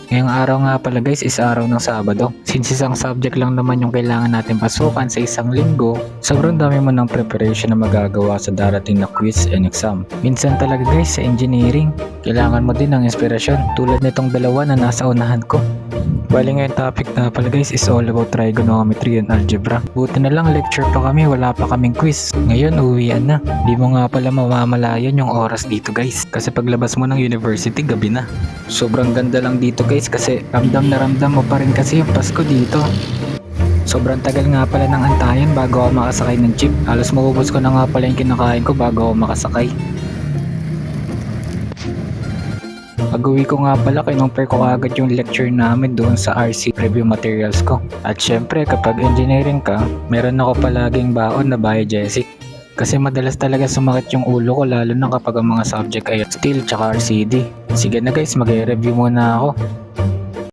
Ngayong araw nga pala guys is araw ng Sabado. Since isang subject lang naman yung kailangan natin pasukan sa isang linggo, sobrang dami mo ng preparation na magagawa sa darating na quiz and exam. Minsan talaga guys sa engineering, kailangan mo din ng inspirasyon tulad nitong dalawa na nasa unahan ko. Bali ngayong topic na pala guys is all about trigonometry and algebra. Buti na lang lecture pa kami, wala pa kaming quiz. Ngayon uwian na. Di mo nga pala mamamalayan yung oras dito guys. Kasi paglabas mo ng university, gabi na. Sobrang ganda lang dito guys kasi ramdam na ramdam mo pa rin kasi yung Pasko dito. Sobrang tagal nga pala ng antayan bago ako makasakay ng jeep. Halos maubos ko na nga pala yung kinakain ko bago ako makasakay. Pag-uwi ko nga pala, kinumpare ko agad yung lecture namin doon sa RC review materials ko. At syempre kapag engineering ka, meron ako palaging baon na biogesic. Kasi madalas talaga sumakit yung ulo ko lalo na kapag ang mga subject ay steel tsaka RCD. Sige na guys, mag-review muna ako.